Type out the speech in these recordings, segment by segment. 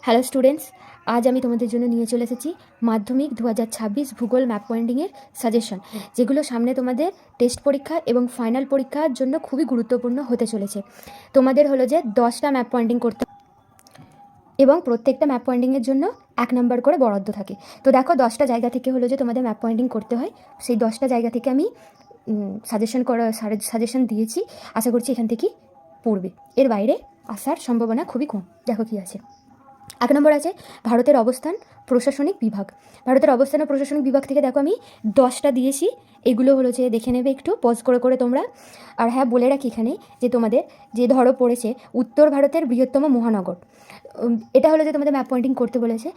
Hello students, আজ আমি তোমাদের জন্য নিয়ে চলে এসেছি মাধ্যমিক 2026 ভূগোল ম্যাপ পয়েন্টিংয়ের সাজেশন, যেগুলো সামনে তোমাদের টেস্ট পরীক্ষা এবং ফাইনাল পরীক্ষার জন্য খুবই গুরুত্বপূর্ণ হতে চলেছে। তোমাদের হলো যে 10টা ম্যাপ পয়েন্টিং করতে এবং প্রত্যেকটা ম্যাপ পয়েন্টিংয়ের জন্য 1 নম্বর করে বরাদ্দ থাকে। তো দেখো 10টা জায়গা থেকে হলো যে তোমাদের ম্যাপ পয়েন্টিং করতে হয়। সেই 10টা জায়গা থেকে আমি সাজেশন দিয়েছি। আশা করছি এখান থেকেই পড়বে, এর বাইরে আসার সম্ভাবনা খুবই কম। দেখো কি আছে। 1 নম্বর আছে ভারতের অবস্থান প্রশাসনিক বিভাগ। ভারতের অবস্থান ও প্রশাসনিক বিভাগ থেকে দেখো আমি 10টা দিয়েছি। এগুলো হলো যে দেখে নেবে একটু পজ করে করে তোমরা। আর হ্যাঁ, বলে রাখি এখানে যে তোমাদের যে ধরো পড়েছে উত্তর ভারতের বৃহত্তম মহানগর, এটা হলো যে তোমাদের ম্যাপ পয়েন্টিং করতে বলেছে।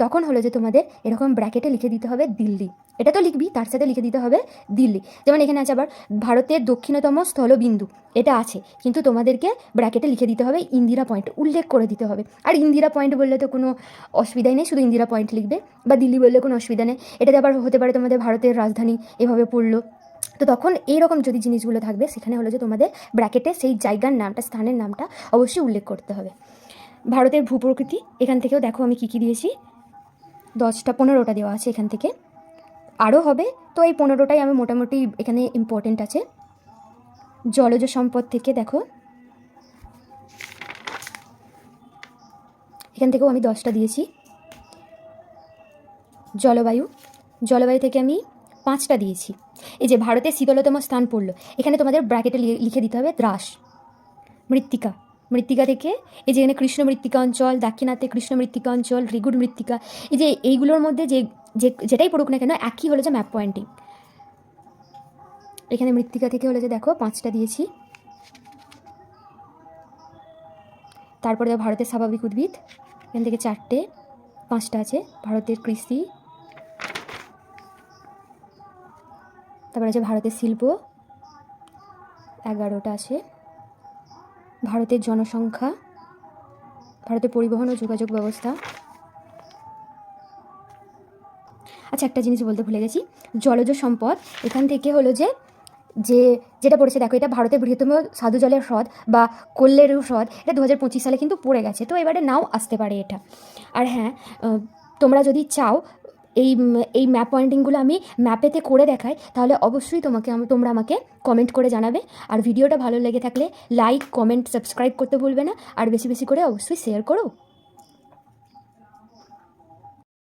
তখন হলো যে তোমাদের এরকম ব্র্যাকেটে লিখে দিতে হবে দিল্লি। এটা তো লিখবি, তার সাথে লিখে দিতে হবে দিল্লি। যেমন এখানে আছে আবার ভারতের দক্ষিণতম স্থলবিন্দু, এটা আছে, কিন্তু তোমাদেরকে ব্র্যাকেটে লিখে দিতে হবে ইন্দিরা পয়েন্ট, উল্লেখ করে দিতে হবে। আর ইন্দিরা পয়েন্ট বললে তো কোনো অসুবিধাই নেই, শুধু ইন্দিরা পয়েন্ট লিখবে, বা দিল্লি বললে কোনো অসুবিধা নেই। এটাতে আবার হতে পারে তোমাদের ভারতের রাজধানী এভাবে পড়লো। তো তখন এইরকম যদি জিনিসগুলো থাকবে, সেখানে হলো যে তোমাদের ব্র্যাকেটে সেই জায়গার নামটা, স্থানের নামটা অবশ্যই উল্লেখ করতে হবে। ভারতের ভূপ্রকৃতি, এখান থেকেও দেখো আমি কী কী দিয়েছি। 15টা দেওয়া আছে এখান থেকে, আরও হবে। তো এই 15টাই আমি মোটামুটি এখানে ইম্পর্টেন্ট আছে। জলজ সম্পদ থেকে দেখো এখান থেকেও আমি 10টা দিয়েছি। জলবায়ু থেকে আমি 5টা দিয়েছি। এই যে ভারতের শীতলতম স্থান পড়লো, এখানে তোমাদের ব্র্যাকেটে লিখে দিতে হবে দ্রাস। মৃত্তিকা থেকে এই যে এখানে কৃষ্ণ মৃত্তিকা অঞ্চল, দাক্ষিণাত্যে কৃষ্ণ মৃত্তিকা অঞ্চল, রিগুড মৃত্তিকা, এই যে এইগুলোর মধ্যে যেটাই পড়ুক না কেন, একই হলো যে ম্যাপ পয়েন্টিং। এখানে মৃত্তিকা থেকে হলো যে দেখো 5টা দিয়েছি। তারপরে দেখো ভারতের স্বাভাবিক উদ্ভিদ, এখান থেকে 5টা আছে। ভারতের কৃষি, তারপরে আছে ভারতের শিল্প, 11টা আছে। ভারতের জনসংখ্যা, ভারতের পরিবহন ও যোগাযোগ ব্যবস্থা। আচ্ছা, একটা জিনিস বলতে ভুলে গেছি, জলজ সম্পদ এখান থেকে হলো যে যেটা পড়েছে দেখো, এটা ভারতের বৃহত্তম সাধু জলের হ্রদ বা কোল্লেরু হ্রদ, এটা 2025 সালে কিন্তু পড়ে গেছে, তো এবারে নাও আসতে পারে এটা। আর হ্যাঁ, তোমরা যদি চাও এই ম্যাপ পয়েন্টিংগুলো আমি ম্যাপেতে করে দেখাই, তাহলে অবশ্যই তোমরা আমাকে কমেন্ট করে জানাবে। আর ভিডিওটা ভালো লেগে থাকলে লাইক, কমেন্ট, সাবস্ক্রাইব করতে ভুলবে না। আর বেশি বেশি করে অবশ্যই শেয়ার করো।